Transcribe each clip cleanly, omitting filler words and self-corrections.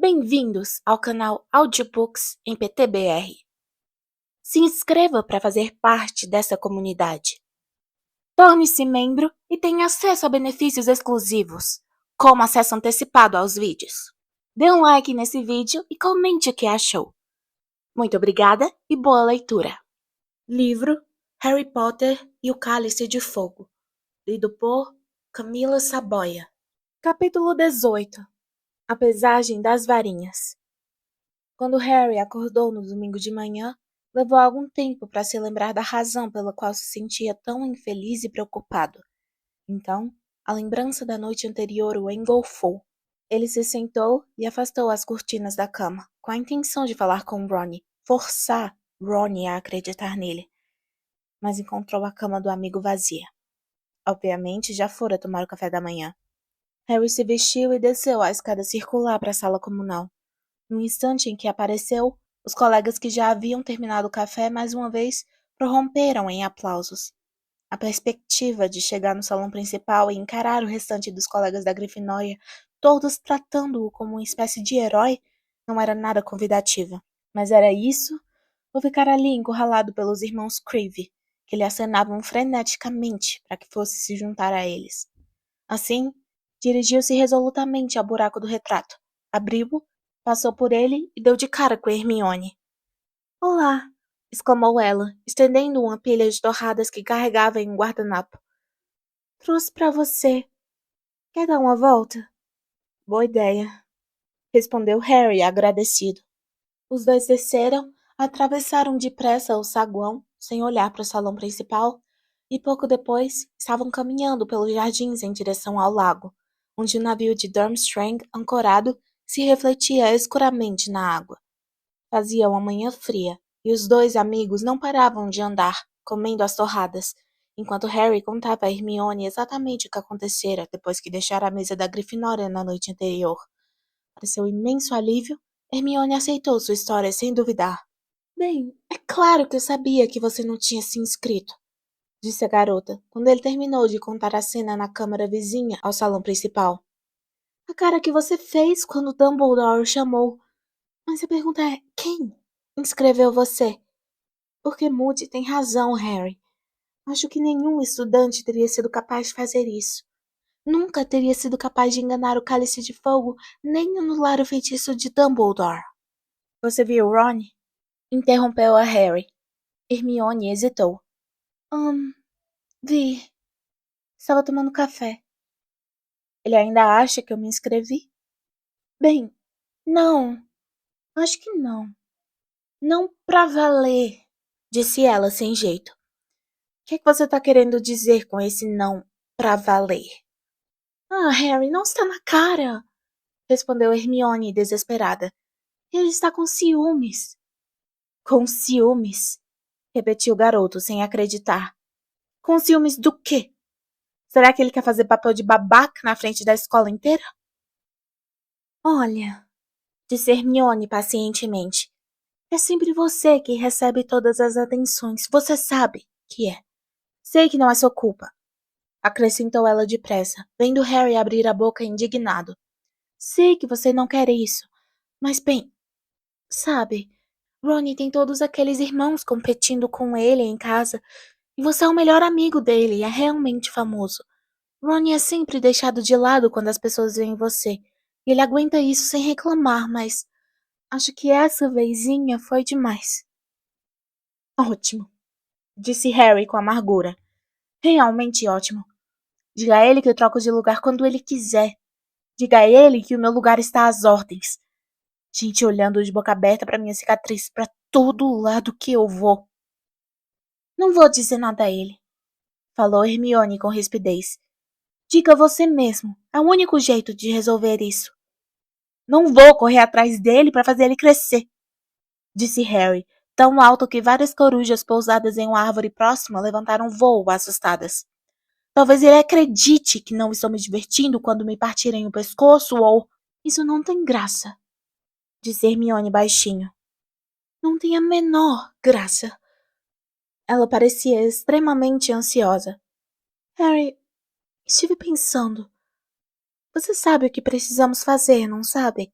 Bem-vindos ao canal Audiobooks em PTBR. Se inscreva para fazer parte dessa comunidade. Torne-se membro e tenha acesso a benefícios exclusivos, como acesso antecipado aos vídeos. Dê um like nesse vídeo e comente o que achou. Muito obrigada e boa leitura. Livro Harry Potter e o Cálice de Fogo, lido por Camila Saboia. Capítulo 18. A pesagem das varinhas. Quando Harry acordou no domingo de manhã, levou algum tempo para se lembrar da razão pela qual se sentia tão infeliz e preocupado. Então, a lembrança da noite anterior o engolfou. Ele se sentou e afastou as cortinas da cama, com a intenção de falar com Ron, forçar Ron a acreditar nele. Mas encontrou a cama do amigo vazia. Obviamente, já fora tomar o café da manhã. Harry se vestiu e desceu a escada circular para a sala comunal. No instante em que apareceu, os colegas que já haviam terminado o café mais uma vez prorromperam em aplausos. A perspectiva de chegar no salão principal e encarar o restante dos colegas da Grifinória, todos tratando-o como uma espécie de herói, não era nada convidativa. Mas era isso, ou ficar ali encurralado pelos irmãos Creevy, que lhe acenavam freneticamente para que fosse se juntar a eles. Assim, dirigiu-se resolutamente ao buraco do retrato, abriu-o, passou por ele e deu de cara com Hermione. "Olá!" exclamou ela, estendendo uma pilha de torradas que carregava em um guardanapo. "Trouxe para você. Quer dar uma volta?" "Boa ideia", respondeu Harry, agradecido. Os dois desceram, atravessaram depressa o saguão, sem olhar para o salão principal, e pouco depois estavam caminhando pelos jardins em direção ao lago, onde o navio de Durmstrang, ancorado, se refletia escuramente na água. Fazia uma manhã fria, e os dois amigos não paravam de andar, comendo as torradas, enquanto Harry contava a Hermione exatamente o que acontecera depois que deixara a mesa da Grifinória na noite anterior. Para seu imenso alívio, Hermione aceitou sua história sem duvidar. "Bem, é claro que eu sabia que você não tinha se inscrito", disse a garota, quando ele terminou de contar a cena na câmara vizinha ao salão principal. "A cara que você fez quando Dumbledore o chamou. Mas a pergunta é, quem inscreveu você?" "Porque Moody tem razão, Harry. Acho que nenhum estudante teria sido capaz de fazer isso. Nunca teria sido capaz de enganar o Cálice de Fogo, nem anular o feitiço de Dumbledore." "Você viu Ron?" interrompeu a Harry. Hermione hesitou. Vi. Estava tomando café." "Ele ainda acha que eu me inscrevi?" "Bem, não. Acho que não. Não pra valer", disse ela sem jeito. "O que é que você tá querendo dizer com esse não pra valer?" "Ah, Harry, não está na cara", respondeu Hermione desesperada. "Ele está com ciúmes." "Com ciúmes?" repetiu o garoto sem acreditar. "Com ciúmes do quê? Será que ele quer fazer papel de babaca na frente da escola inteira?" "Olha", disse Hermione pacientemente, "é sempre você que recebe todas as atenções. Você sabe que é. Sei que não é sua culpa", acrescentou ela depressa, vendo Harry abrir a boca indignado. "Sei que você não quer isso, mas bem, sabe, Ron tem todos aqueles irmãos competindo com ele em casa, e você é o melhor amigo dele e é realmente famoso. Ron é sempre deixado de lado quando as pessoas veem você, e ele aguenta isso sem reclamar, mas acho que essa vezinha foi demais." "Ótimo", disse Harry com amargura. "Realmente ótimo. Diga a ele que eu troco de lugar quando ele quiser. Diga a ele que o meu lugar está às ordens. Gente olhando de boca aberta para minha cicatriz para todo lado que eu vou." "Não vou dizer nada a ele", falou Hermione com rispidez. "Diga você mesmo. É o único jeito de resolver isso." "Não vou correr atrás dele para fazer ele crescer", disse Harry, tão alto que várias corujas pousadas em uma árvore próxima levantaram voo assustadas. "Talvez ele acredite que não estou me divertindo quando me partirem o pescoço ou..." "Isso não tem graça", disse Hermione baixinho. "Não tem a menor graça." Ela parecia extremamente ansiosa. "Harry, estive pensando. Você sabe o que precisamos fazer, não sabe?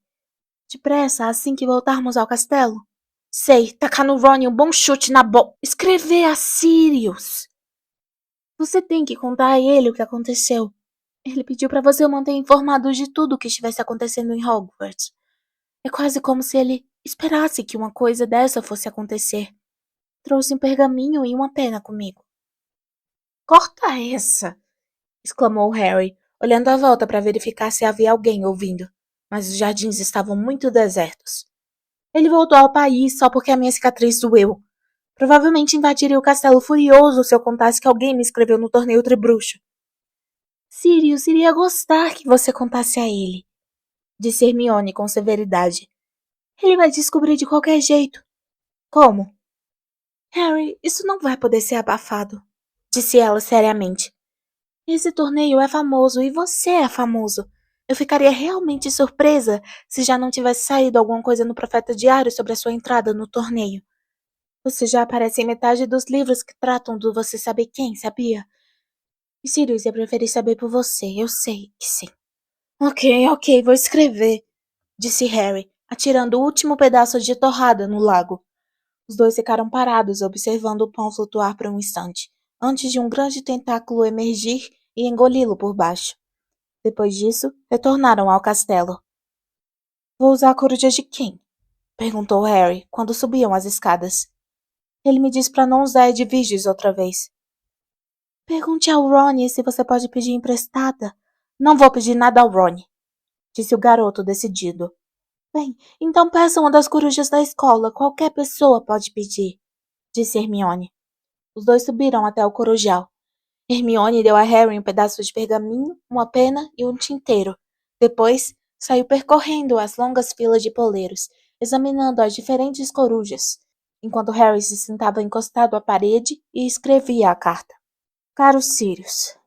Depressa, assim que voltarmos ao castelo. Sei, tacar no Ron um bom chute na Escrever a Sirius. Você tem que contar a ele o que aconteceu. Ele pediu para você o manter informado de tudo o que estivesse acontecendo em Hogwarts. É quase como se ele esperasse que uma coisa dessa fosse acontecer. Trouxe um pergaminho e uma pena comigo. Corta essa! Exclamou Harry, olhando à volta para verificar se havia alguém ouvindo, mas os jardins estavam muito desertos. Ele voltou ao país só porque a minha cicatriz doeu. Provavelmente invadiria o castelo furioso se eu contasse que alguém me escreveu no torneio Tribruxo. Sirius iria gostar que você contasse a ele, disse Hermione com severidade. Ele vai descobrir de qualquer jeito. Como? Harry, isso não vai poder ser abafado, disse ela seriamente. Esse torneio é famoso e você é famoso. Eu ficaria realmente surpresa se já não tivesse saído alguma coisa no Profeta Diário sobre a sua entrada no torneio. Você já aparece em metade dos livros que tratam do você saber quem, sabia? E Sirius ia preferir saber por você, eu sei que sim. Ok, vou escrever, disse Harry, atirando o último pedaço de torrada no lago. Os dois ficaram parados, observando o pão flutuar por um instante, antes de um grande tentáculo emergir e engoli-lo por baixo. Depois disso, retornaram ao castelo. Vou usar a coruja de quem? Perguntou Harry, quando subiam as escadas. Ele me disse para não usar a Edviges outra vez. Pergunte ao Ron se você pode pedir emprestada. Não vou pedir nada ao Ron, disse o garoto decidido. Bem, então peça uma das corujas da escola. Qualquer pessoa pode pedir, disse Hermione. Os dois subiram até o corujal. Hermione deu a Harry um pedaço de pergaminho, uma pena e um tinteiro. Depois, saiu percorrendo as longas filas de poleiros, examinando as diferentes corujas, enquanto Harry se sentava encostado à parede e escrevia a carta. Caro Sirius,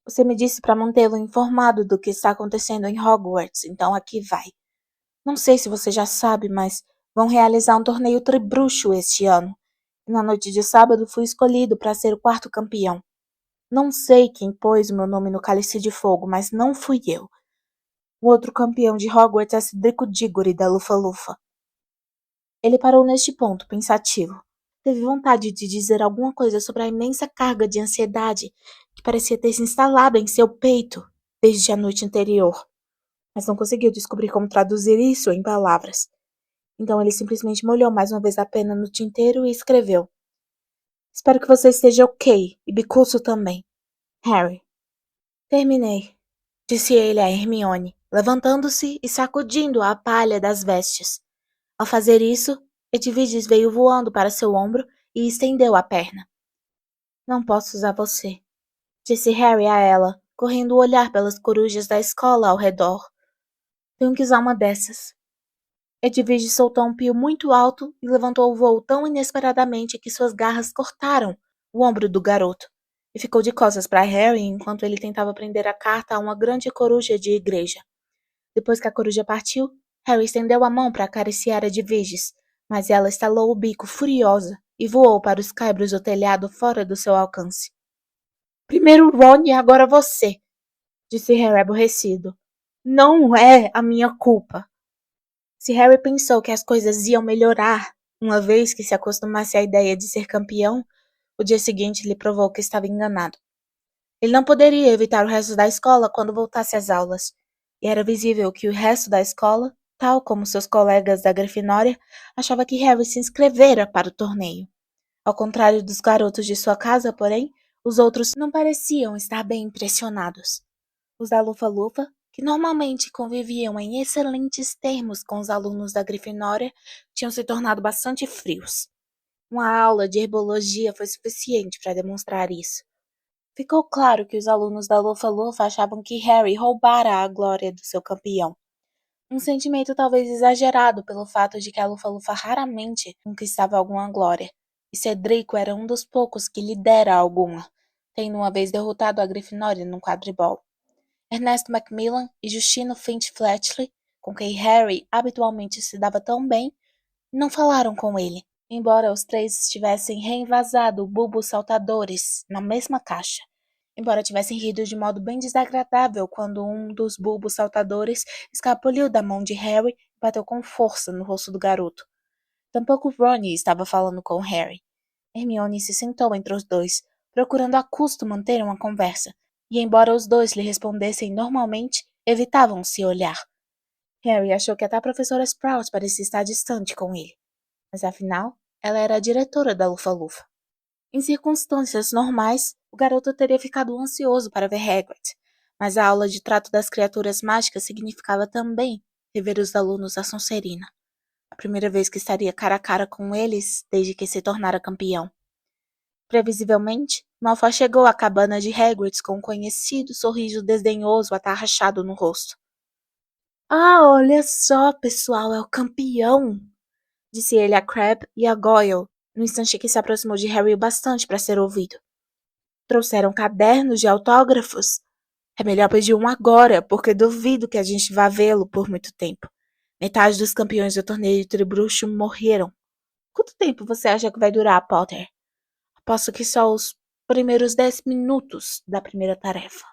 você me disse para mantê-lo informado do que está acontecendo em Hogwarts, então aqui vai. Não sei se você já sabe, mas vão realizar um torneio tribruxo este ano. E na noite de sábado fui escolhido para ser o quarto campeão. Não sei quem pôs o meu nome no cálice de fogo, mas não fui eu. O outro campeão de Hogwarts é Cedrico Diggory, da Lufa-Lufa. Ele parou neste ponto, pensativo. Teve vontade de dizer alguma coisa sobre a imensa carga de ansiedade que parecia ter se instalado em seu peito desde a noite anterior, mas não conseguiu descobrir como traduzir isso em palavras. Então ele simplesmente molhou mais uma vez a pena no tinteiro e escreveu. Espero que você esteja ok, e Bicuço também. Harry. Terminei, disse ele a Hermione, levantando-se e sacudindo a palha das vestes. Ao fazer isso, Edviges veio voando para seu ombro e estendeu a perna. Não posso usar você, disse Harry a ela, correndo o olhar pelas corujas da escola ao redor. Tenho que usar uma dessas. Edviges soltou um pio muito alto e levantou o voo tão inesperadamente que suas garras cortaram o ombro do garoto, e ficou de costas para Harry enquanto ele tentava prender a carta a uma grande coruja de igreja. Depois que a coruja partiu, Harry estendeu a mão para acariciar Edviges, mas ela estalou o bico furiosa e voou para os caibros do telhado fora do seu alcance. Primeiro Ron e agora você, disse Harry aborrecido. Não é a minha culpa. Se Harry pensou que as coisas iam melhorar uma vez que se acostumasse à ideia de ser campeão, o dia seguinte lhe provou que estava enganado. Ele não poderia evitar o resto da escola quando voltasse às aulas, e era visível que o resto da escola, tal como seus colegas da Grifinória, achava que Harry se inscrevera para o torneio. Ao contrário dos garotos de sua casa, porém, os outros não pareciam estar bem impressionados. Os da Lufa-Lufa, que normalmente conviviam em excelentes termos com os alunos da Grifinória, tinham se tornado bastante frios. Uma aula de herbologia foi suficiente para demonstrar isso. Ficou claro que os alunos da Lufa-Lufa achavam que Harry roubara a glória do seu campeão. Um sentimento talvez exagerado pelo fato de que a Lufa-Lufa raramente conquistava alguma glória, e Cedrico era um dos poucos que lhe dera alguma, tendo uma vez derrotado a Grifinória num quadribol. Ernesto Macmillan e Justino Finch-Fletchley, com quem Harry habitualmente se dava tão bem, não falaram com ele, embora os três tivessem reinvasado bulbos saltadores na mesma caixa, embora tivessem rido de modo bem desagradável quando um dos bulbos saltadores escapuliu da mão de Harry e bateu com força no rosto do garoto. Tampouco Ron estava falando com Harry. Hermione se sentou entre os dois, procurando a custo manter uma conversa, e embora os dois lhe respondessem normalmente, evitavam se olhar. Harry achou que até a professora Sprout parecia estar distante com ele, mas afinal, ela era a diretora da Lufa-Lufa. Em circunstâncias normais, o garoto teria ficado ansioso para ver Hagrid, mas a aula de trato das criaturas mágicas significava também rever os alunos da Sonserina. A primeira vez que estaria cara a cara com eles desde que se tornara campeão. Previsivelmente, Malfoy chegou à cabana de Hagrid com um conhecido sorriso desdenhoso atarrachado no rosto. Ah, olha só, pessoal, é o campeão! Disse ele a Crabbe e a Goyle, no instante que se aproximou de Harry o bastante para ser ouvido. Trouxeram cadernos de autógrafos? É melhor pedir um agora, porque duvido que a gente vá vê-lo por muito tempo. Metade dos campeões do torneio de Tribruxo morreram. Quanto tempo você acha que vai durar, Potter? Aposto que só os primeiros 10 minutos da primeira tarefa.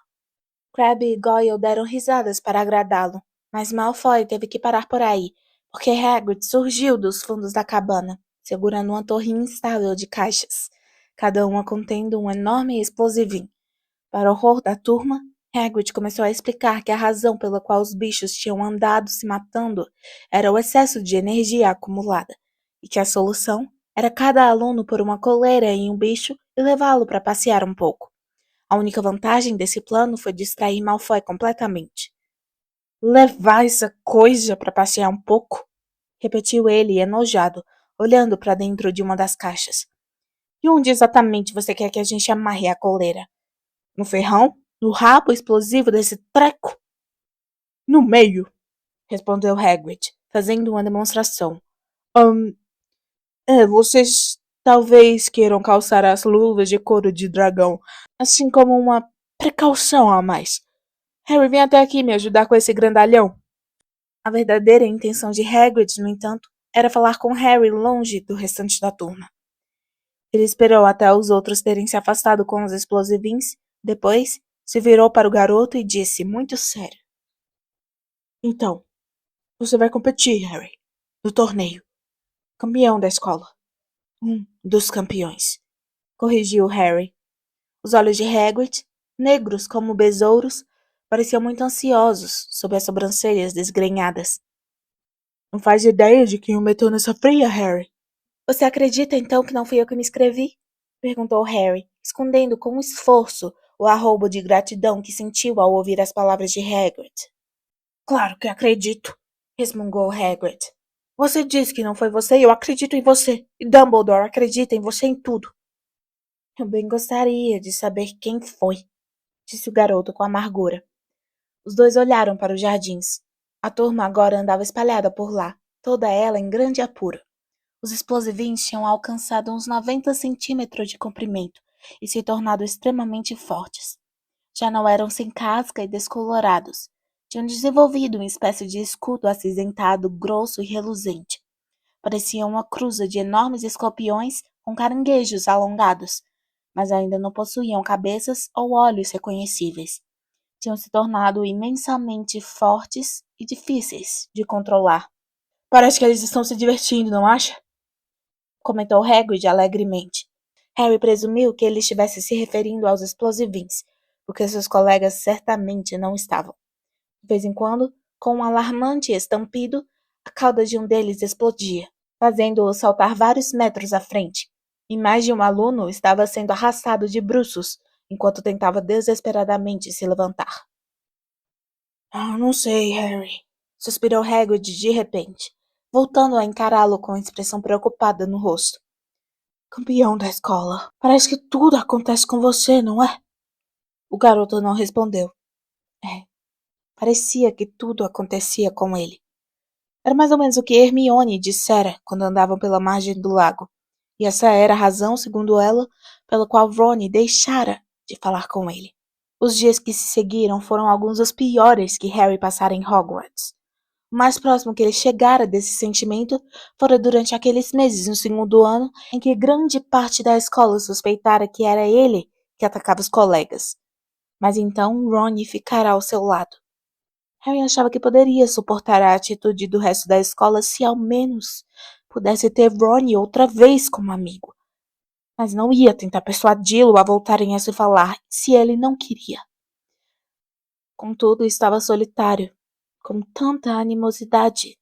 Crabbe e Goyle deram risadas para agradá-lo, mas Malfoy teve que parar por aí, porque Hagrid surgiu dos fundos da cabana, segurando uma torre instável de caixas, cada uma contendo um enorme explosivinho. Para o horror da turma, Hagrid começou a explicar que a razão pela qual os bichos tinham andado se matando era o excesso de energia acumulada, e que a solução era cada aluno pôr uma coleira em um bicho e levá-lo para passear um pouco. A única vantagem desse plano foi distrair Malfoy completamente. Levar essa coisa para passear um pouco? Repetiu ele, enojado, olhando para dentro de uma das caixas. E onde exatamente você quer que a gente amarre a coleira? No ferrão? No rabo explosivo desse treco? No meio, respondeu Hagrid, fazendo uma demonstração. Vocês talvez queiram calçar as luvas de couro de dragão, assim como uma precaução a mais. Harry, vem até aqui me ajudar com esse grandalhão. A verdadeira intenção de Hagrid, no entanto, era falar com Harry longe do restante da turma. Ele esperou até os outros terem se afastado com os explosivins, depois se virou para o garoto e disse, muito sério. Então, você vai competir, Harry, no torneio. Campeão da escola. Um dos campeões. Corrigiu Harry. Os olhos de Hagrid, negros como besouros, pareciam muito ansiosos sob as sobrancelhas desgrenhadas. Não faz ideia de quem o meteu nessa fria, Harry? Você acredita então que não fui eu que me inscrevi? Perguntou Harry, escondendo com esforço o arrobo de gratidão que sentiu ao ouvir as palavras de Hagrid. Claro que acredito, resmungou Hagrid. Você disse que não foi você e eu acredito em você. E Dumbledore acredita em você em tudo. Eu bem gostaria de saber quem foi, disse o garoto com amargura. Os dois olharam para os jardins. A turma agora andava espalhada por lá, toda ela em grande apuro. Os explosivins tinham alcançado uns 90 centímetros de comprimento e se tornado extremamente fortes. Já não eram sem casca e descolorados. Tinham desenvolvido uma espécie de escudo acinzentado, grosso e reluzente. Parecia uma cruza de enormes escorpiões com caranguejos alongados, mas ainda não possuíam cabeças ou olhos reconhecíveis. Tinham se tornado imensamente fortes e difíceis de controlar. Parece que eles estão se divertindo, não acha? Comentou Hagrid alegremente. Harry presumiu que ele estivesse se referindo aos explosivins, porque seus colegas certamente não estavam. De vez em quando, com um alarmante estampido, a cauda de um deles explodia, fazendo-o saltar vários metros à frente, e mais de um aluno estava sendo arrastado de bruços, enquanto tentava desesperadamente se levantar. Não sei, Harry, suspirou Hagrid de repente, voltando a encará-lo com expressão preocupada no rosto. Campeão da escola. Parece que tudo acontece com você, não é? O garoto não respondeu. Parecia que tudo acontecia com ele. Era mais ou menos o que Hermione dissera quando andavam pela margem do lago. E essa era a razão, segundo ela, pela qual Ron deixara de falar com ele. Os dias que se seguiram foram alguns dos piores que Harry passara em Hogwarts. O mais próximo que ele chegara desse sentimento fora durante aqueles meses no segundo ano em que grande parte da escola suspeitara que era ele que atacava os colegas. Mas então Ron ficara ao seu lado. Harry achava que poderia suportar a atitude do resto da escola se ao menos pudesse ter Ron outra vez como amigo. Mas não ia tentar persuadi-lo a voltarem a se falar se ele não queria. Contudo, estava solitário, com tanta animosidade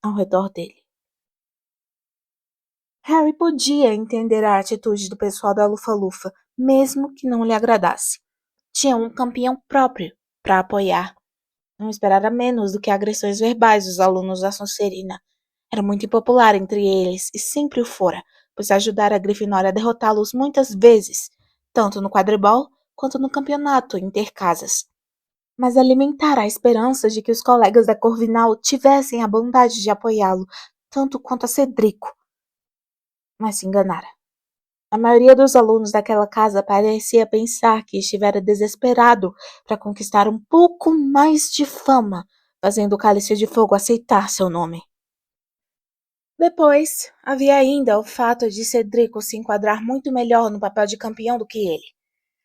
ao redor dele. Harry podia entender a atitude do pessoal da Lufa-Lufa, mesmo que não lhe agradasse. Tinha um campeão próprio para apoiar. Não esperara menos do que agressões verbais dos alunos da Sonserina. Era muito impopular entre eles e sempre o fora, pois ajudara a Grifinória a derrotá-los muitas vezes, tanto no quadribol quanto no campeonato intercasas. Mas alimentara a esperança de que os colegas da Corvinal tivessem a bondade de apoiá-lo, tanto quanto a Cedrico. Mas se enganara. A maioria dos alunos daquela casa parecia pensar que estivera desesperado para conquistar um pouco mais de fama, fazendo o Cálice de Fogo aceitar seu nome. Depois, havia ainda o fato de Cedrico se enquadrar muito melhor no papel de campeão do que ele.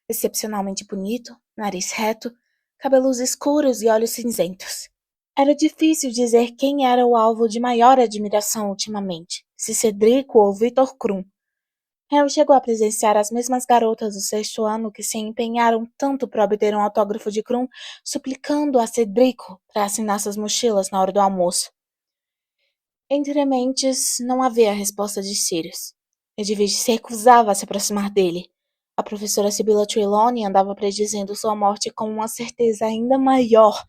Excepcionalmente bonito, nariz reto, cabelos escuros e olhos cinzentos. Era difícil dizer quem era o alvo de maior admiração ultimamente, se Cedrico ou Victor Krum. Harry chegou a presenciar as mesmas garotas do sexto ano que se empenharam tanto para obter um autógrafo de Krum, suplicando a Cedrico para assinar suas mochilas na hora do almoço. Entre mentes, não havia resposta de Sirius. Edwige se recusava a se aproximar dele. A professora Sibylla Trelawney andava predizendo sua morte com uma certeza ainda maior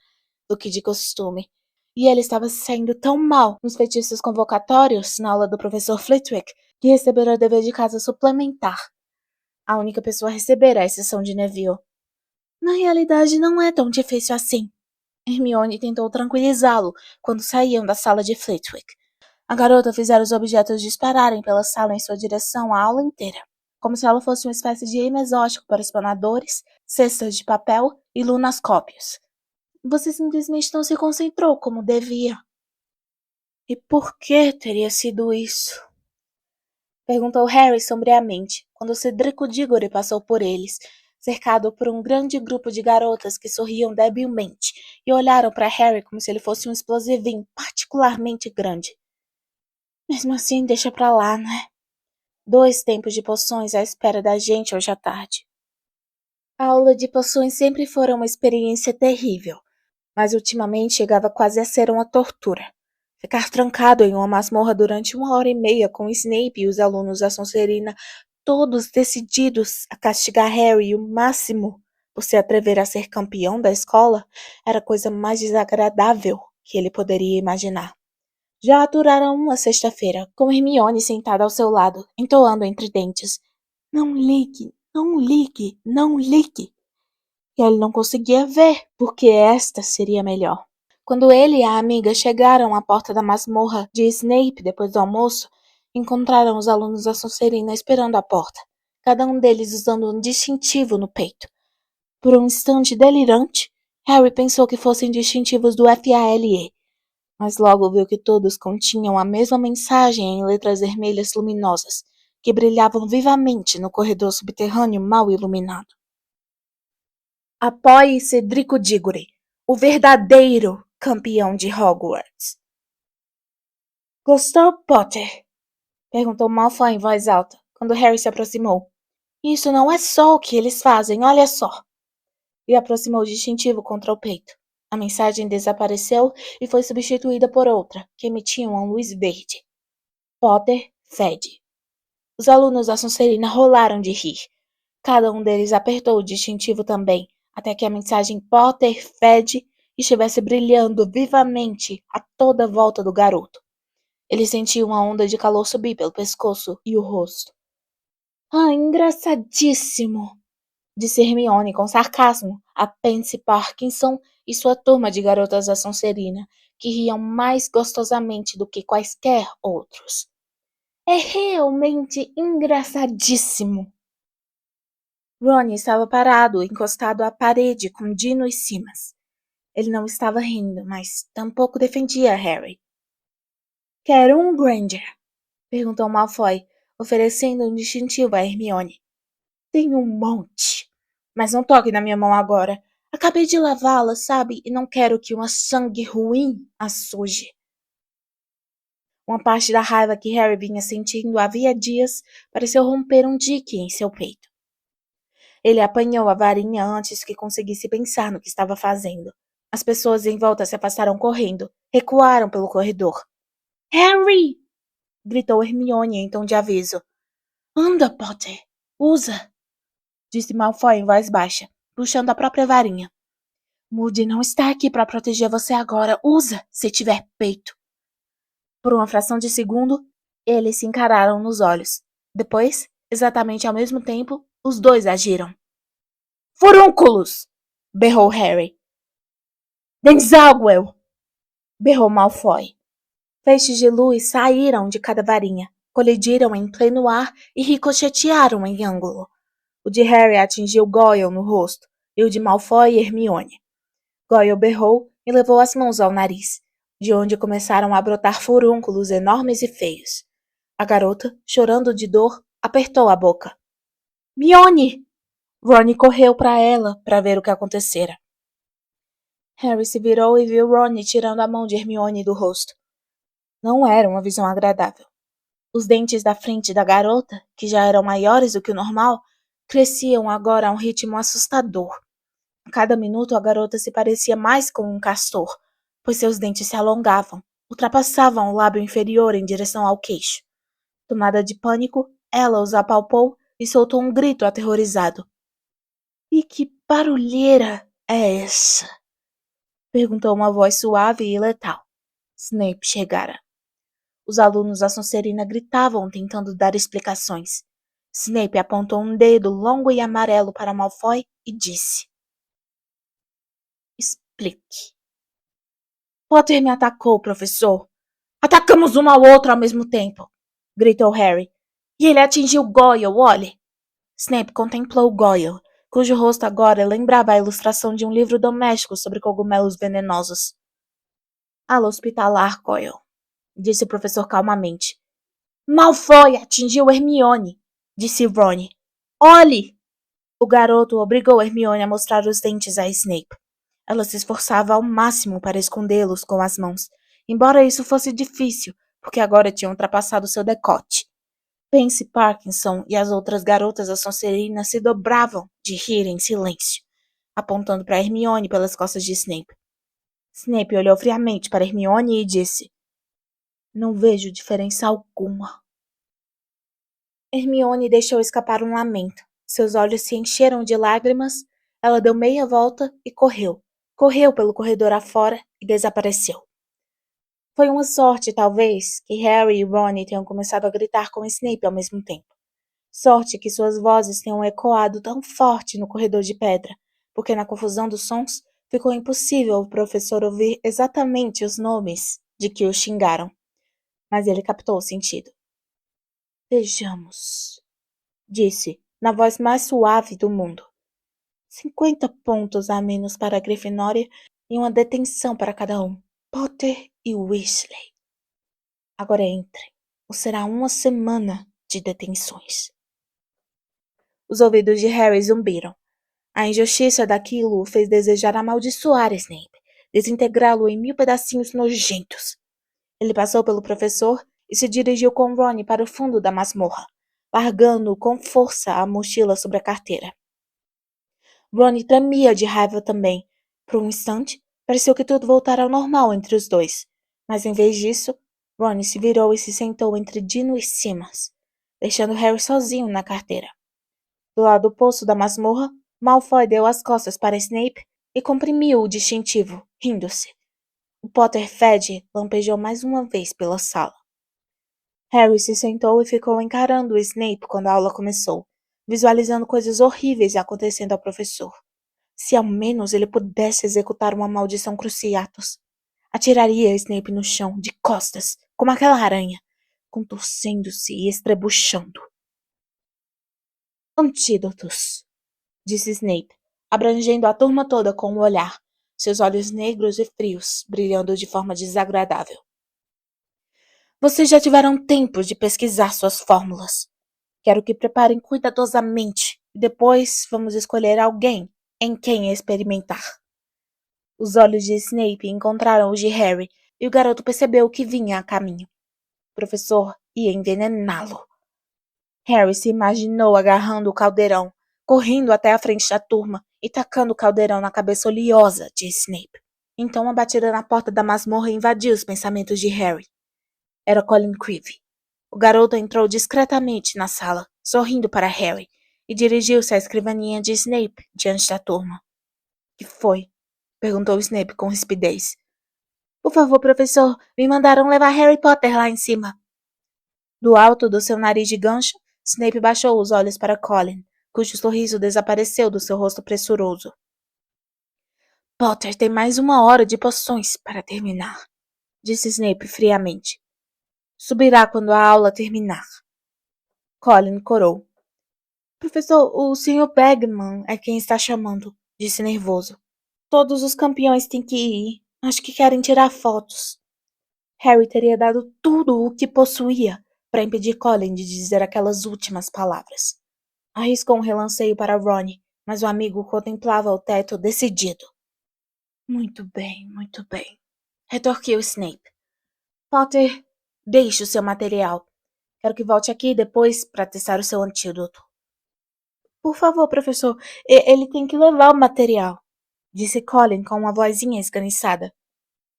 do que de costume. E ele estava se saindo tão mal nos feitiços convocatórios na aula do professor Flitwick que recebera dever de casa suplementar. A única pessoa a receber, à exceção de Neville. Na realidade, não é tão difícil assim. Hermione tentou tranquilizá-lo quando saíam da sala de Flitwick. A garota fizera os objetos dispararem pela sala em sua direção a aula inteira, como se ela fosse uma espécie de imã exótico para espanadores, cestas de papel e lunascópios. Você simplesmente não se concentrou como devia. E por que teria sido isso? Perguntou Harry sombriamente, quando Cedrico Diggory passou por eles, cercado por um grande grupo de garotas que sorriam debilmente e olharam para Harry como se ele fosse um explosivinho particularmente grande. Mesmo assim, deixa pra lá, né? 2 tempos de poções à espera da gente hoje à tarde. A aula de poções sempre fora uma experiência terrível, mas ultimamente chegava quase a ser uma tortura. Ficar trancado em uma masmorra durante 1 hora e meia com Snape e os alunos da Sonserina, todos decididos a castigar Harry o máximo por se atrever a ser campeão da escola, era a coisa mais desagradável que ele poderia imaginar. Já aturaram uma sexta-feira, com Hermione sentada ao seu lado, entoando entre dentes: "Não ligue, não ligue, não ligue." E ele não conseguia ver, porque esta seria melhor. Quando ele e a amiga chegaram à porta da masmorra de Snape depois do almoço, encontraram os alunos da Sonserina esperando à porta, cada um deles usando um distintivo no peito. Por um instante delirante, Harry pensou que fossem distintivos do FALE, mas logo viu que todos continham a mesma mensagem em letras vermelhas luminosas, que brilhavam vivamente no corredor subterrâneo mal iluminado. Apoie Cedrico Diggory, o verdadeiro campeão de Hogwarts. Gostou, Potter? Perguntou Malfoy em voz alta, quando Harry se aproximou. Isso não é só o que eles fazem, olha só. E aproximou o distintivo contra o peito. A mensagem desapareceu e foi substituída por outra, que emitia uma luz verde. Potter fede. Os alunos da Sonserina rolaram de rir. Cada um deles apertou o distintivo também, até que a mensagem Potter fede estivesse brilhando vivamente a toda volta do garoto. Ele sentia uma onda de calor subir pelo pescoço e o rosto. Ah, engraçadíssimo! Disse Hermione com sarcasmo a Pansy Parkinson e sua turma de garotas da Sonserina, que riam mais gostosamente do que quaisquer outros. É realmente engraçadíssimo! Ron estava parado, encostado à parede com Dino e Simas. Ele não estava rindo, mas tampouco defendia Harry. Quer um, Granger? Perguntou Malfoy, oferecendo um distintivo a Hermione. Tem um monte. Mas não toque na minha mão agora. Acabei de lavá-la, sabe? E não quero que uma sangue ruim a suje. Uma parte da raiva que Harry vinha sentindo havia dias pareceu romper um dique em seu peito. Ele apanhou a varinha antes que conseguisse pensar no que estava fazendo. As pessoas em volta se afastaram correndo, recuaram pelo corredor. Harry! Gritou Hermione em tom de aviso. Anda, Potter! Usa! Disse Malfoy em voz baixa, puxando a própria varinha. Moody não está aqui para proteger você agora. Usa, se tiver peito. Por uma fração de segundo, eles se encararam nos olhos. Depois, exatamente ao mesmo tempo, os dois agiram. Furúnculos! Berrou Harry. Denzáguel! Berrou Malfoy. Feixes de luz saíram de cada varinha, colidiram em pleno ar e ricochetearam em ângulo. O de Harry atingiu Goyle no rosto, e o de Malfoy e Hermione. Goyle berrou e levou as mãos ao nariz, de onde começaram a brotar furúnculos enormes e feios. A garota, chorando de dor, apertou a boca. Mione! Ron correu para ela para ver o que acontecera. Harry se virou e viu Ron tirando a mão de Hermione do rosto. Não era uma visão agradável. Os dentes da frente da garota, que já eram maiores do que o normal, cresciam agora a um ritmo assustador. A cada minuto a garota se parecia mais com um castor, pois seus dentes se alongavam, ultrapassavam o lábio inferior em direção ao queixo. Tomada de pânico, ela os apalpou e soltou um grito aterrorizado. E que barulheira é essa? Perguntou uma voz suave e letal. Snape chegara. Os alunos da Sonserina gritavam, tentando dar explicações. Snape apontou um dedo longo e amarelo para Malfoy e disse. Explique. Potter me atacou, professor. Atacamos um ao outro ao mesmo tempo, gritou Harry. E ele atingiu Goyle, olhe. Snape contemplou Goyle, cujo rosto agora lembrava a ilustração de um livro doméstico sobre cogumelos venenosos. Ala hospitalar, Goyle, disse o professor calmamente. Malfoy atingiu Hermione, disse Ron. Olhe! O garoto obrigou Hermione a mostrar os dentes a Snape. Ela se esforçava ao máximo para escondê-los com as mãos, embora isso fosse difícil, porque agora tinha ultrapassado seu decote. Pansy Parkinson e as outras garotas da Sonserina se dobravam de rir em silêncio, apontando para Hermione pelas costas de Snape. Snape olhou friamente para Hermione e disse: Não vejo diferença alguma. Hermione deixou escapar um lamento. Seus olhos se encheram de lágrimas. Ela deu meia volta e correu. Correu pelo corredor afora e desapareceu. Foi uma sorte, talvez, que Harry e Ron tenham começado a gritar com Snape ao mesmo tempo. Sorte que suas vozes tenham ecoado tão forte no corredor de pedra, porque na confusão dos sons ficou impossível o professor ouvir exatamente os nomes de que o xingaram. Mas ele captou o sentido. Vejamos, disse, na voz mais suave do mundo. 50 pontos a menos para a Grifinória e uma detenção para cada um. Potter e Weasley. Agora entrem, ou será uma semana de detenções. Os ouvidos de Harry zumbiram. A injustiça daquilo o fez desejar amaldiçoar Snape, desintegrá-lo em 1000 pedacinhos nojentos. Ele passou pelo professor e se dirigiu com Ron para o fundo da masmorra, largando com força a mochila sobre a carteira. Ron tremia de raiva também. Por um instante, pareceu que tudo voltara ao normal entre os dois, mas em vez disso, Ron se virou e se sentou entre Dino e Simas, deixando Harry sozinho na carteira. Do lado oposto da masmorra, Malfoy deu as costas para Snape e comprimiu o distintivo, rindo-se. O Potterhead lampejou mais uma vez pela sala. Harry se sentou e ficou encarando o Snape quando a aula começou, visualizando coisas horríveis acontecendo ao professor. Se ao menos ele pudesse executar uma maldição Cruciatus, atiraria Snape no chão, de costas, como aquela aranha, contorcendo-se e estrebuchando. Antídotos, disse Snape, abrangendo a turma toda com o olhar, seus olhos negros e frios, brilhando de forma desagradável. Vocês já tiveram tempo de pesquisar suas fórmulas. Quero que preparem cuidadosamente Depois vamos escolher alguém em quem experimentar. Os olhos de Snape encontraram os de Harry e o garoto percebeu que vinha a caminho. O professor ia envenená-lo. Harry se imaginou agarrando o caldeirão, correndo até a frente da turma e tacando o caldeirão na cabeça oleosa de Snape. Então uma batida na porta da masmorra invadiu os pensamentos de Harry. Era Colin Creevy. O garoto entrou discretamente na sala, sorrindo para Harry, e dirigiu-se à escrivaninha de Snape diante da turma. — Que foi? Perguntou Snape com rispidez. — Por favor, professor, me mandaram levar Harry Potter lá em cima. Do alto do seu nariz de gancho, Snape baixou os olhos para Colin, cujo sorriso desapareceu do seu rosto pressuroso. — Potter tem mais 1 hora de poções para terminar, disse Snape friamente. Subirá quando a aula terminar. Colin corou. Professor, o Sr. Bagman é quem está chamando, disse nervoso. Todos os campeões têm que ir. Acho que querem tirar fotos. Harry teria dado tudo o que possuía para impedir Colin de dizer aquelas últimas palavras. Arriscou um relanceio para Ron, mas o amigo contemplava o teto decidido. Muito bem, retorquiu Snape. Potter, deixe o seu material. Quero que volte aqui depois para testar o seu antídoto. Por favor, professor, ele tem que levar o material, disse Colin com uma vozinha esganiçada.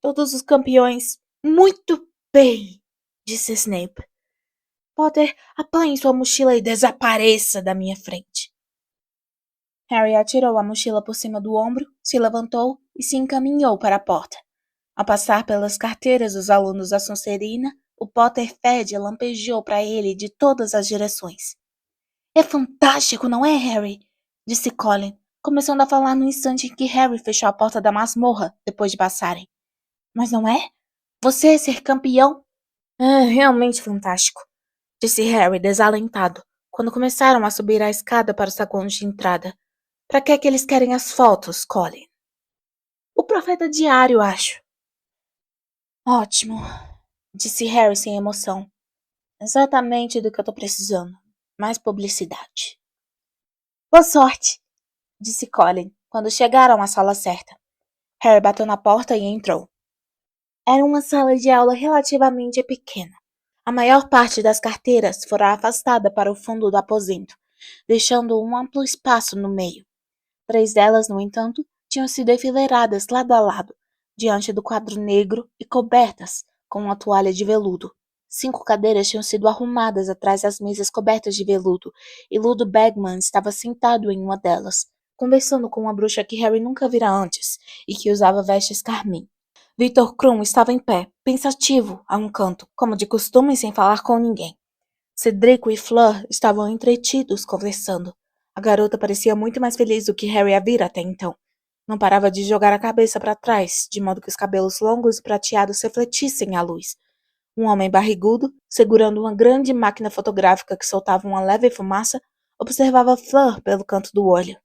Todos os campeões. Muito bem, disse Snape. Potter, apanhe sua mochila e desapareça da minha frente. Harry atirou a mochila por cima do ombro, se levantou e se encaminhou para a porta. Ao passar pelas carteiras dos alunos da Sonserina, o Potterhead lampejou para ele de todas as direções. É fantástico, não é, Harry? Disse Colin, começando a falar no instante em que Harry fechou a porta da masmorra depois de passarem. Mas não é? Você ser campeão? É realmente fantástico, disse Harry desalentado, quando começaram a subir a escada para o saguão de entrada. Para que é que eles querem as fotos, Colin? O profeta diário, acho. Ótimo, disse Harry sem emoção. Exatamente do que eu tô precisando. Mais publicidade. Boa sorte, disse Colin, quando chegaram à sala certa. Harry bateu na porta e entrou. Era uma sala de aula relativamente pequena. A maior parte das carteiras fora afastada para o fundo do aposento, deixando um amplo espaço no meio. 3 delas, no entanto, tinham sido enfileiradas lado a lado, diante do quadro negro e cobertas com uma toalha de veludo. 5 cadeiras tinham sido arrumadas atrás das mesas cobertas de veludo, e Ludo Bagman estava sentado em uma delas, conversando com uma bruxa que Harry nunca vira antes e que usava vestes carmim. Victor Krum estava em pé, pensativo, a um canto, como de costume sem falar com ninguém. Cedrico e Fleur estavam entretidos, conversando. A garota parecia muito mais feliz do que Harry a vira até então. Não parava de jogar a cabeça para trás, de modo que os cabelos longos e prateados refletissem a luz. Um homem barrigudo, segurando uma grande máquina fotográfica que soltava uma leve fumaça, observava Fleur pelo canto do olho.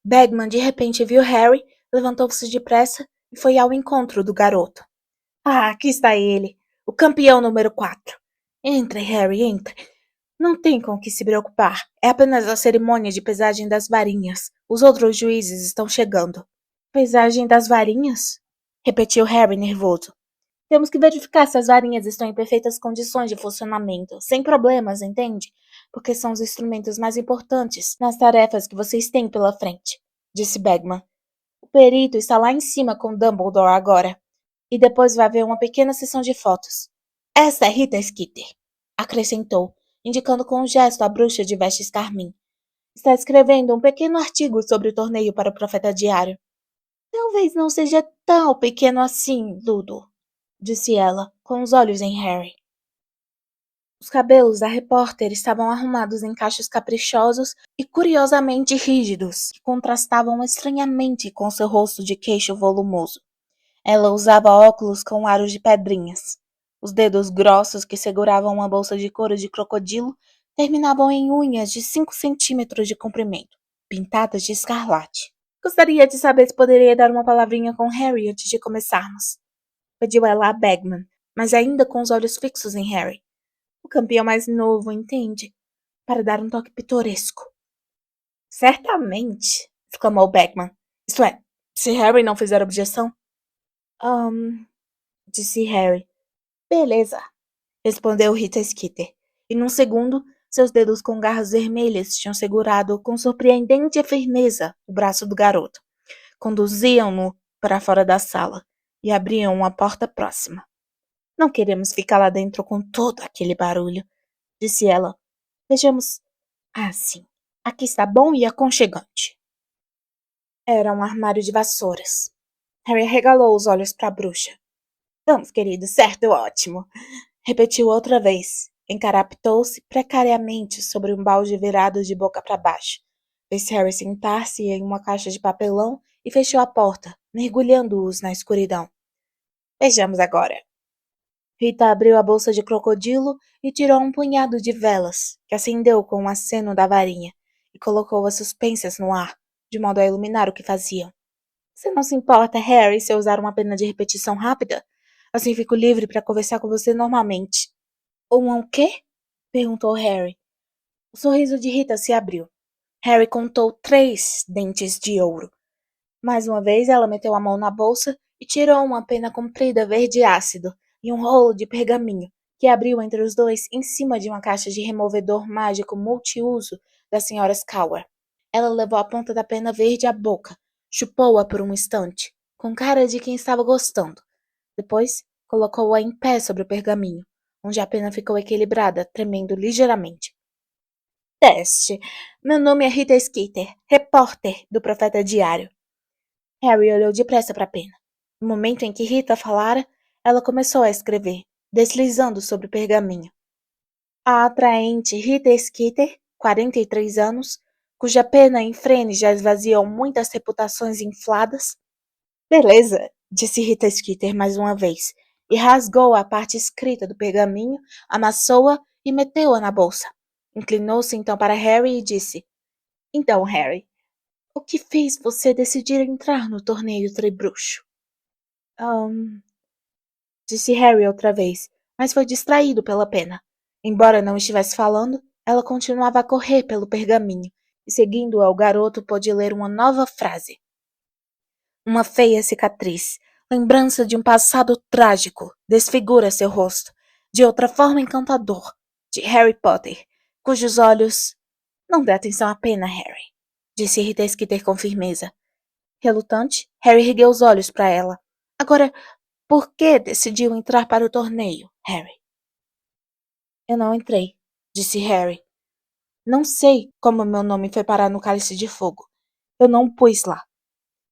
Bagman de repente viu Harry, levantou-se depressa e foi ao encontro do garoto. Ah, aqui está ele, o campeão número 4. Entre, Harry, entre. Não tem com o que se preocupar. É apenas a cerimônia de pesagem das varinhas. Os outros juízes estão chegando. Pesagem das varinhas? Repetiu Harry nervoso. Temos que verificar se as varinhas estão em perfeitas condições de funcionamento, sem problemas, entende? Porque são os instrumentos mais importantes nas tarefas que vocês têm pela frente, disse Bagman. O perito está lá em cima com Dumbledore agora. E depois vai haver uma pequena sessão de fotos. Esta é Rita Skeeter, acrescentou, indicando com um gesto a bruxa de vestes carmim. Está escrevendo um pequeno artigo sobre o torneio para o Profeta Diário. Talvez não seja tão pequeno assim, Ludo, disse ela, com os olhos em Harry. Os cabelos da repórter estavam arrumados em cachos caprichosos e curiosamente rígidos, que contrastavam estranhamente com seu rosto de queixo volumoso. Ela usava óculos com aros de pedrinhas. Os dedos grossos que seguravam uma bolsa de couro de crocodilo terminavam em unhas de 5 centímetros de comprimento, pintadas de escarlate. Gostaria de saber se poderia dar uma palavrinha com Harry antes de começarmos, pediu ela a Bagman, mas ainda com os olhos fixos em Harry. O campeão mais novo, entende? Para dar um toque pitoresco. Certamente, exclamou Beckman. Isto é, se Harry não fizer objeção. Disse Harry. Beleza, respondeu Rita Skeeter. E num segundo, seus dedos com garras vermelhas tinham segurado com surpreendente firmeza o braço do garoto. Conduziam-no para fora da sala e abriam uma porta próxima. Não queremos ficar lá dentro com todo aquele barulho, disse ela. Vejamos. Ah, sim. Aqui está bom e aconchegante. Era um armário de vassouras. Harry arregalou os olhos para a bruxa. Vamos, querido, certo, ótimo. Repetiu outra vez. Encaraptou-se precariamente sobre um balde virado de boca para baixo. Fez Harry sentar-se em uma caixa de papelão e fechou a porta, mergulhando-os na escuridão. Vejamos agora. Rita abriu a bolsa de crocodilo e tirou um punhado de velas, que acendeu com um aceno da varinha, e colocou-as suspensas no ar, de modo a iluminar o que faziam. Você não se importa, Harry, se eu usar uma pena de repetição rápida? Assim fico livre para conversar com você normalmente. Um quê? Perguntou Harry. O sorriso de Rita se abriu. Harry contou 3 dentes de ouro. Mais uma vez, ela meteu a mão na bolsa e tirou uma pena comprida verde ácido e um rolo de pergaminho, que abriu entre os dois em cima de uma caixa de removedor mágico multiuso da Sra. Scower. Ela levou a ponta da pena verde à boca, chupou-a por um instante, com cara de quem estava gostando. Depois, colocou-a em pé sobre o pergaminho, onde a pena ficou equilibrada, tremendo ligeiramente. Teste. Meu nome é Rita Skeeter, repórter do Profeta Diário. Harry olhou depressa para a pena. No momento em que Rita falara, ela começou a escrever, deslizando sobre o pergaminho. A atraente Rita Skeeter, 43 anos, cuja pena em frene já esvaziou muitas reputações infladas. Beleza, disse Rita Skeeter mais uma vez, e rasgou a parte escrita do pergaminho, amassou-a e meteu-a na bolsa. Inclinou-se então para Harry e disse: Então, Harry, o que fez você decidir entrar no torneio Tribruxo? Disse Harry outra vez, mas foi distraído pela pena. Embora não estivesse falando, ela continuava a correr pelo pergaminho, e seguindo-a o garoto pôde ler uma nova frase. Uma feia cicatriz, lembrança de um passado trágico, desfigura seu rosto, de outra forma encantador, de Harry Potter, cujos olhos... Não dê atenção à pena, Harry, disse Rita Skeeter com firmeza. Relutante, Harry ergueu os olhos para ela. Agora, por que decidiu entrar para o torneio, Harry? Eu não entrei, disse Harry. Não sei como meu nome foi parar no Cálice de Fogo. Eu não o pus lá.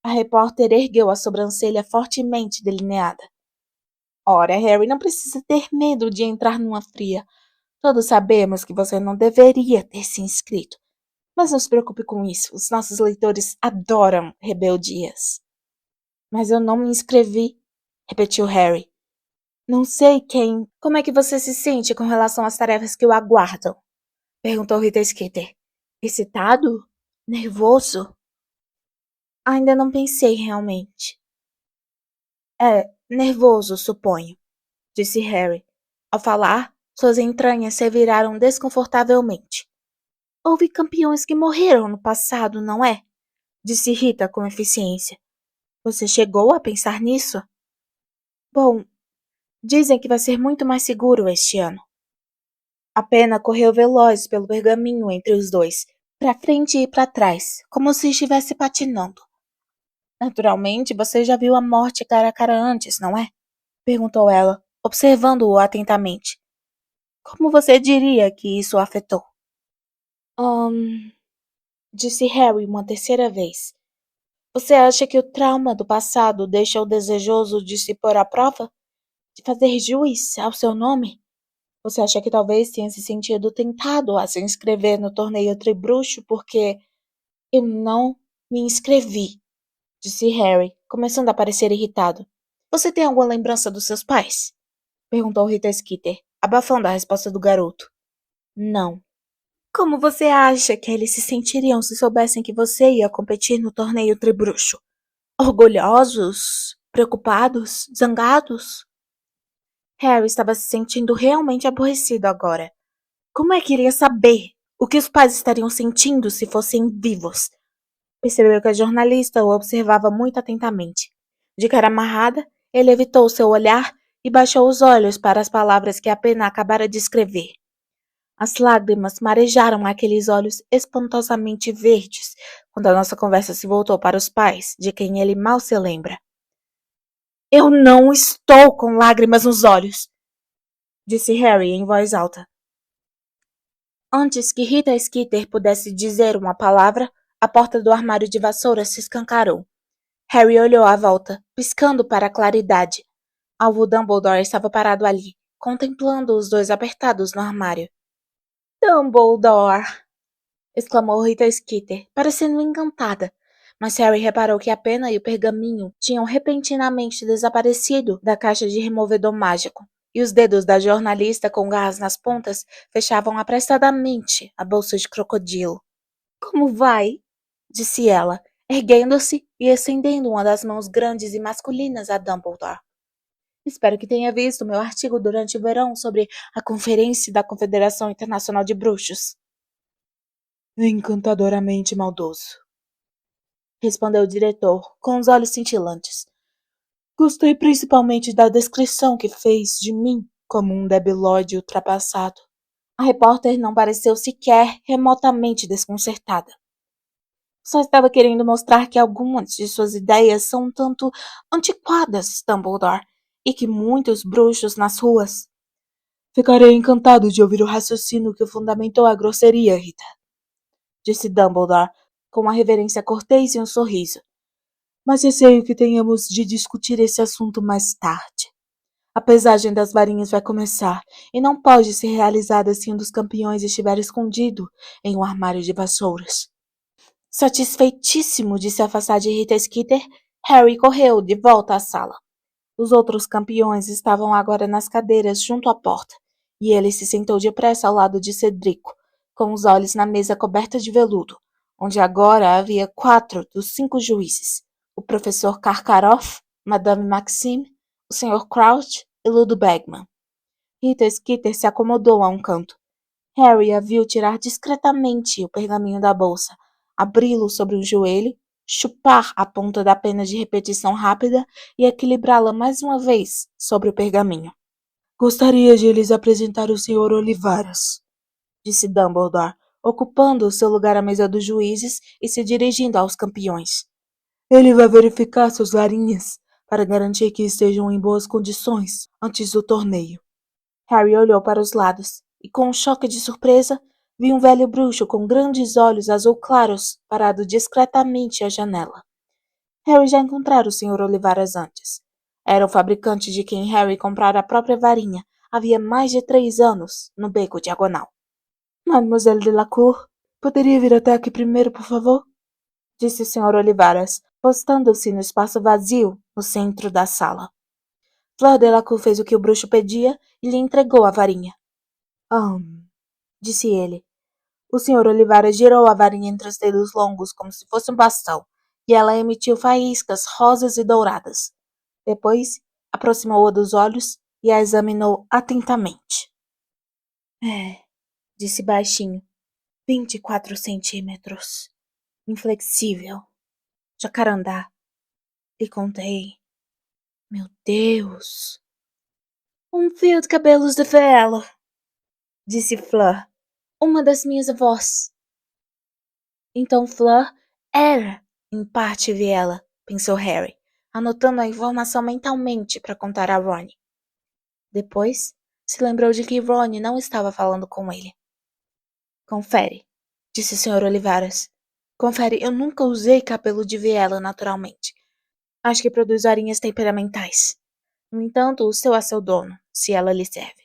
A repórter ergueu a sobrancelha fortemente delineada. Ora, Harry, não precisa ter medo de entrar numa fria. Todos sabemos que você não deveria ter se inscrito. Mas não se preocupe com isso. Os nossos leitores adoram rebeldias. Mas eu não me inscrevi, repetiu Harry. Não sei quem... Como é que você se sente com relação às tarefas que o aguardam? Perguntou Rita Skeeter. Excitado? Nervoso? Ainda não pensei realmente. Nervoso, suponho, disse Harry. Ao falar, suas entranhas se viraram desconfortavelmente. Houve campeões que morreram no passado, não é? Disse Rita com eficiência. Você chegou a pensar nisso? Bom, dizem que vai ser muito mais seguro este ano. A pena correu veloz pelo pergaminho entre os dois, para frente e para trás, como se estivesse patinando. Naturalmente, você já viu a morte cara a cara antes, não é? Perguntou ela, observando-o atentamente. Como você diria que isso o afetou? Disse Harry uma terceira vez. Você acha que o trauma do passado deixa o desejoso de se pôr à prova? De fazer jus ao seu nome? Você acha que talvez tenha se sentido tentado a se inscrever no torneio Tribruxo porque eu não me inscrevi, disse Harry, começando a parecer irritado. Você tem alguma lembrança dos seus pais? Perguntou Rita Skeeter, abafando a resposta do garoto. Não. Como você acha que eles se sentiriam se soubessem que você ia competir no torneio Tribruxo? Orgulhosos? Preocupados? Zangados? Harry estava se sentindo realmente aborrecido agora. Como é que iria saber O que os pais estariam sentindo se fossem vivos? Percebeu que a jornalista o observava muito atentamente. De cara amarrada, ele evitou seu olhar e baixou os olhos para as palavras que a pena acabara de escrever. As lágrimas marejaram aqueles olhos espantosamente verdes quando a nossa conversa se voltou para os pais, de quem ele mal se lembra. Eu não estou com lágrimas nos olhos, disse Harry em voz alta. Antes que Rita Skeeter pudesse dizer uma palavra, a porta do armário de vassouras se escancarou. Harry olhou à volta, piscando para a claridade. Alvo Dumbledore estava parado ali, contemplando os dois apertados no armário. Dumbledore! Exclamou Rita Skeeter, parecendo encantada. Mas Harry reparou que a pena e o pergaminho tinham repentinamente desaparecido da caixa de removedor mágico, e os dedos da jornalista com garras nas pontas fechavam apressadamente a bolsa de crocodilo. Como vai? Disse ela, erguendo-se e estendendo uma das mãos grandes e masculinas a Dumbledore. Espero que tenha visto meu artigo durante o verão sobre a Conferência da Confederação Internacional de Bruxos. Encantadoramente maldoso, respondeu o diretor, com os olhos cintilantes. Gostei principalmente da descrição que fez de mim como um debilóide ultrapassado. A repórter não pareceu sequer remotamente desconcertada. Só estava querendo mostrar que algumas de suas ideias são um tanto antiquadas, Dumbledore, e que muitos bruxos nas ruas. Ficarei encantado de ouvir o raciocínio que fundamentou a grosseria, Rita, disse Dumbledore, com uma reverência cortês e um sorriso. Mas receio que tenhamos de discutir esse assunto mais tarde. A pesagem das varinhas vai começar, e não pode ser realizada se um dos campeões estiver escondido em um armário de vassouras. Satisfeitíssimo de se afastar de Rita Skeeter, Harry correu de volta à sala. Os outros campeões estavam agora nas cadeiras junto à porta, e ele se sentou depressa ao lado de Cedrico, com os olhos na mesa coberta de veludo, onde agora havia 4 dos 5 juízes, o professor Karkaroff, Madame Maxime, o Sr. Crouch e Ludo Bagman. Rita Skeeter se acomodou a um canto. Harry a viu tirar discretamente o pergaminho da bolsa, abri-lo sobre um joelho, chupar a ponta da pena de repetição rápida e equilibrá-la mais uma vez sobre o pergaminho. Gostaria de lhes apresentar o Sr. Olivaras, disse Dumbledore, ocupando o seu lugar à mesa dos juízes e se dirigindo aos campeões. Ele vai verificar suas varinhas para garantir que estejam em boas condições antes do torneio. Harry olhou para os lados e, com um choque de surpresa, viu um velho bruxo com grandes olhos azul claros parado discretamente à janela. Harry já encontrara o Sr. Olivaras antes. Era o fabricante de quem Harry comprara a própria varinha havia mais de 3 anos, no Beco Diagonal. Mademoiselle Delacour, poderia vir até aqui primeiro, por favor? Disse o Sr. Olivaras, postando-se no espaço vazio no centro da sala. Fleur Delacour fez o que o bruxo pedia e lhe entregou a varinha. Disse ele. O Sr. Olivaras girou a varinha entre os dedos longos como se fosse um bastão, e ela emitiu faíscas rosas e douradas. Depois, aproximou-a dos olhos e a examinou atentamente. Disse baixinho. 24 centímetros. Inflexível. Jacarandá. E contei. Meu Deus! Um fio de cabelos de vela, disse Fleur, uma das minhas avós. Então Fleur era, em parte, viela, pensou Harry, anotando a informação mentalmente para contar a Ron. Depois, se lembrou de que Ron não estava falando com ele. Confere, disse o Sr. Olivaras. Confere, eu nunca usei cabelo de viela naturalmente. Acho que produz varinhas temperamentais. No entanto, o seu é seu dono, se ela lhe serve.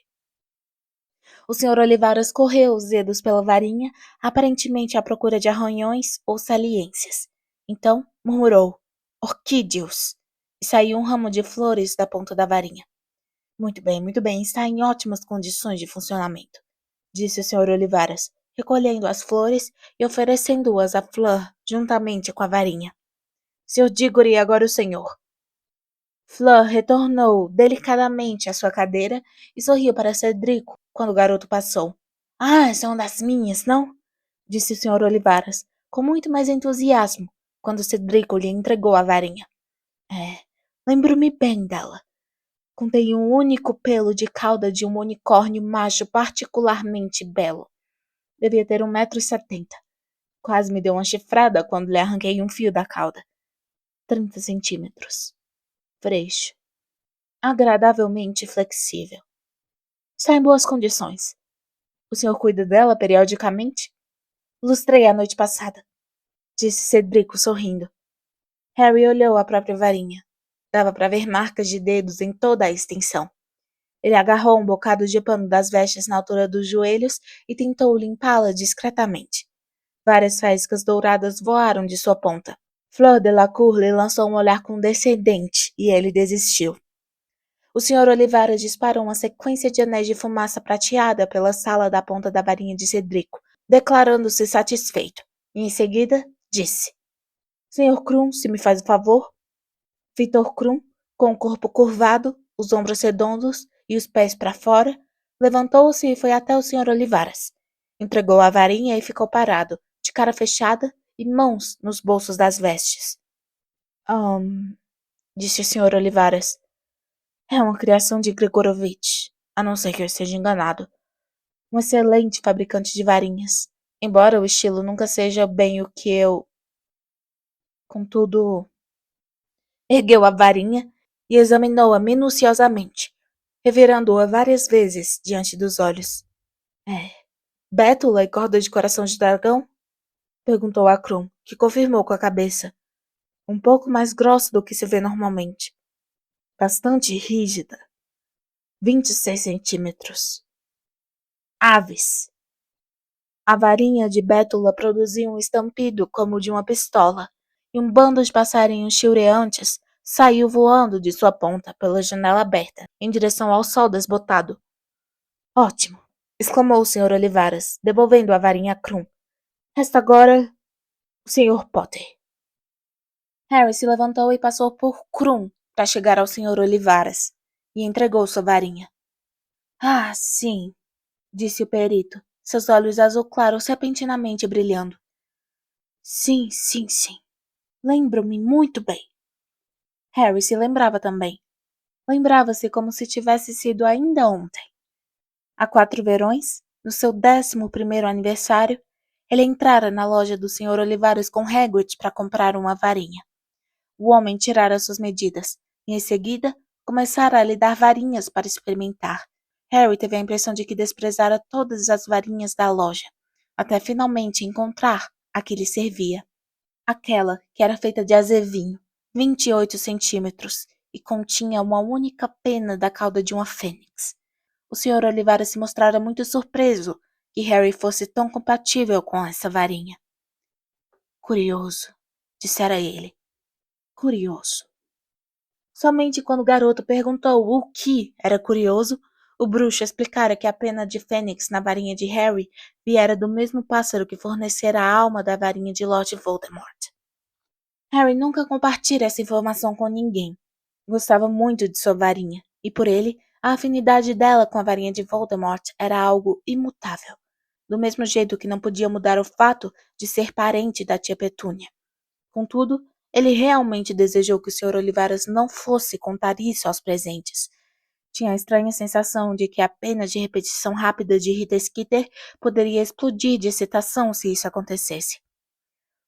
O Sr. Olivaras correu os dedos pela varinha, aparentemente à procura de arranhões ou saliências. Então, murmurou, orquídeos, e saiu um ramo de flores da ponta da varinha. Muito bem, está em ótimas condições de funcionamento, disse o Sr. Olivaras, recolhendo as flores e oferecendo-as a Fleur juntamente com a varinha. Sr. Diggory, agora o senhor. Fleur retornou delicadamente à sua cadeira e sorriu para Cedrico quando o garoto passou. Ah, são das minhas, não? disse o Sr. Olivaras, com muito mais entusiasmo, quando Cedrico lhe entregou a varinha. Lembro-me bem dela. Contém um único pelo de cauda de um unicórnio macho particularmente belo. Devia ter 1,70 m. Quase me deu uma chifrada quando lhe arranquei um fio da cauda. 30 centímetros. Freixo. Agradavelmente flexível. Está em boas condições. O senhor cuida dela periodicamente? Lustrei a noite passada, disse Cedrico sorrindo. Harry olhou a própria varinha. Dava para ver marcas de dedos em toda a extensão. Ele agarrou um bocado de pano das vestes na altura dos joelhos e tentou limpá-la discretamente. Várias faíscas douradas voaram de sua ponta. Fleur Delacour lhe lançou um olhar condescendente e ele desistiu. O Sr. Olivaras disparou uma sequência de anéis de fumaça prateada pela sala da ponta da varinha de Cedrico, declarando-se satisfeito. E em seguida, disse: Sr. Krum, se me faz o favor. Victor Krum, com o corpo curvado, os ombros redondos e os pés para fora, levantou-se e foi até o Sr. Olivaras. Entregou a varinha e ficou parado, de cara fechada e mãos nos bolsos das vestes. Disse o Sr. Olivaras. É uma criação de Gregorovitch, a não ser que eu esteja enganado. Um excelente fabricante de varinhas, embora o estilo nunca seja bem o que eu... Contudo, ergueu a varinha e examinou-a minuciosamente, revirando-a várias vezes diante dos olhos. Bétula e corda de coração de dragão? Perguntou a Krum, que confirmou com a cabeça. Um pouco mais grossa do que se vê normalmente. Bastante rígida. 26 centímetros. Aves. A varinha de Bétula produzia um estampido como o de uma pistola, e um bando de passarinhos chilreantes saiu voando de sua ponta pela janela aberta, em direção ao sol desbotado. Ótimo! Exclamou o Sr. Olivaras, devolvendo a varinha a Krum. Resta agora o Sr. Potter. Harry se levantou e passou por Krum para chegar ao Sr. Olivaras, e entregou sua varinha. Ah, sim, disse o perito, seus olhos azul claros repentinamente brilhando. Sim. Lembro-me muito bem. Harry se lembrava também. Lembrava-se como se tivesse sido ainda ontem. Há 4 verões, no seu 11º aniversário, ele entrara na loja do Sr. Olivares com Hagrid para comprar uma varinha. O homem tirara suas medidas e, em seguida, começara a lhe dar varinhas para experimentar. Harry teve a impressão de que desprezara todas as varinhas da loja, até finalmente encontrar a que lhe servia. Aquela que era feita de azevinho, 28 centímetros, e continha uma única pena da cauda de uma fênix. O Sr. Olivares se mostrara muito surpreso que Harry fosse tão compatível com essa varinha. Curioso, dissera ele. Curioso. Somente quando o garoto perguntou o que era curioso, o bruxo explicara que a pena de fênix na varinha de Harry viera do mesmo pássaro que fornecera a alma da varinha de Lord Voldemort. Harry nunca compartilha essa informação com ninguém. Gostava muito de sua varinha, e por ele, a afinidade dela com a varinha de Voldemort era algo imutável, do mesmo jeito que não podia mudar o fato de ser parente da tia Petúnia. Contudo, ele realmente desejou que o Sr. Olivaras não fosse contar isso aos presentes. Tinha a estranha sensação de que a pena de repetição rápida de Rita Skeeter poderia explodir de excitação se isso acontecesse.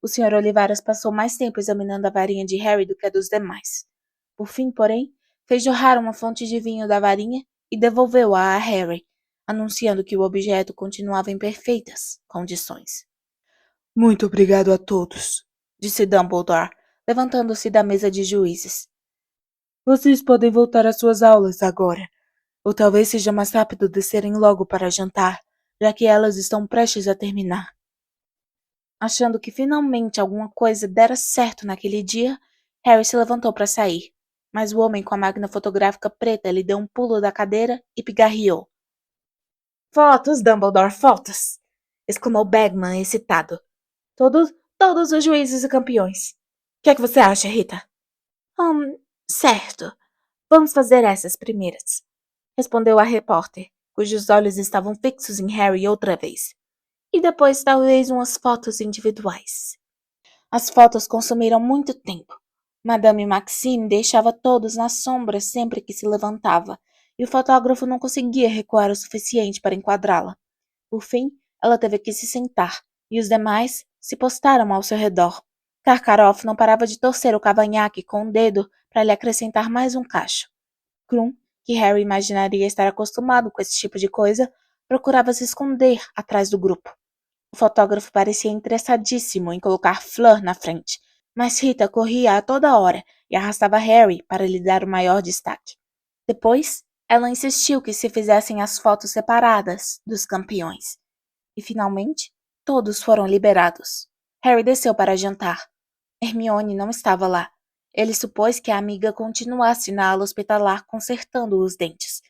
O Sr. Olivaras passou mais tempo examinando a varinha de Harry do que a dos demais. Por fim, porém, fez jorrar uma fonte de vinho da varinha e devolveu-a a Harry, anunciando que o objeto continuava em perfeitas condições. Muito obrigado a todos, disse Dumbledore, levantando-se da mesa de juízes. Vocês podem voltar às suas aulas agora, ou talvez seja mais rápido descerem logo para jantar, já que elas estão prestes a terminar. Achando que finalmente alguma coisa dera certo naquele dia, Harry se levantou para sair, mas o homem com a máquina fotográfica preta lhe deu um pulo da cadeira e pigarreou. Fotos, Dumbledore, fotos! Exclamou Bagman excitado. Todos os juízes e campeões. O que é que você acha, Rita? Certo. Vamos fazer essas primeiras, respondeu a repórter, cujos olhos estavam fixos em Harry outra vez. e depois talvez umas fotos individuais. As fotos consumiram muito tempo. Madame Maxime deixava todos na sombra sempre que se levantava, e o fotógrafo não conseguia recuar o suficiente para enquadrá-la. Por fim, ela teve que se sentar, e os demais se postaram ao seu redor. Karkaroff não parava de torcer o cavanhaque com o dedo para lhe acrescentar mais um cacho. Krum, que Harry imaginaria estar acostumado com esse tipo de coisa, procurava se esconder atrás do grupo. O fotógrafo parecia interessadíssimo em colocar Fleur na frente, mas Rita corria a toda hora e arrastava Harry para lhe dar o maior destaque. Depois, ela insistiu que se fizessem as fotos separadas dos campeões. E, finalmente, todos foram liberados. Harry desceu para jantar. Hermione não estava lá. Ele supôs que a amiga continuasse na ala hospitalar consertando os dentes.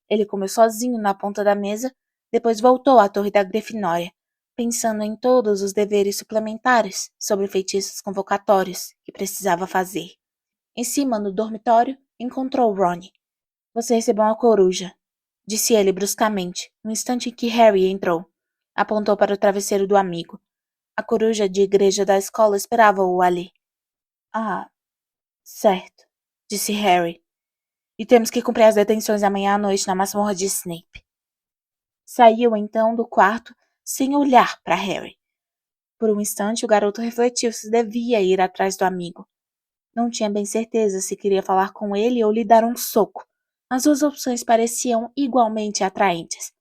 Ele comeu sozinho na ponta da mesa, depois voltou à torre da Grifinória, pensando em todos os deveres suplementares sobre feitiços convocatórios que precisava fazer. Em cima, no dormitório, encontrou Ron. Você recebeu uma coruja, disse ele bruscamente, no instante em que Harry entrou. Apontou para o travesseiro do amigo. A coruja de igreja da escola esperava-o ali. Ah, certo, disse Harry. E temos que cumprir as detenções amanhã à noite na masmorra de Snape. Saiu então do quarto sem olhar para Harry. Por um instante o garoto refletiu se devia ir atrás do amigo. Não tinha bem certeza se queria falar com ele ou lhe dar um soco. As duas opções pareciam igualmente atraentes,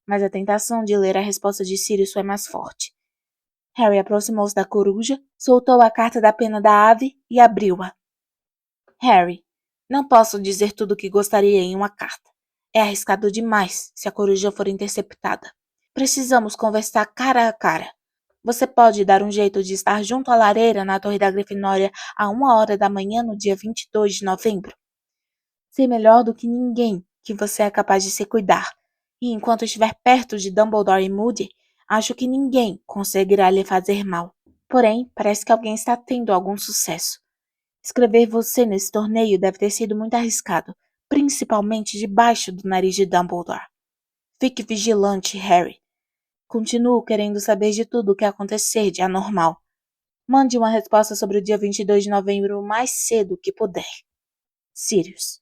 mas a tentação de ler a resposta de Sirius foi mais forte. Harry aproximou-se da coruja, soltou a carta da pena da ave e abriu-a. Harry, não posso dizer tudo o que gostaria em uma carta. É arriscado demais se a coruja for interceptada. Precisamos conversar cara a cara. Você pode dar um jeito de estar junto à lareira na Torre da Grifinória a 1h da manhã no dia 22 de novembro? Sei melhor do que ninguém que você é capaz de se cuidar, e enquanto estiver perto de Dumbledore e Moody, acho que ninguém conseguirá lhe fazer mal. Porém, parece que alguém está tendo algum sucesso. Escrever você nesse torneio deve ter sido muito arriscado, principalmente debaixo do nariz de Dumbledore. Fique vigilante, Harry. Continuo querendo saber de tudo o que acontecer de anormal. Mande uma resposta sobre o dia 22 de novembro o mais cedo que puder. Sirius.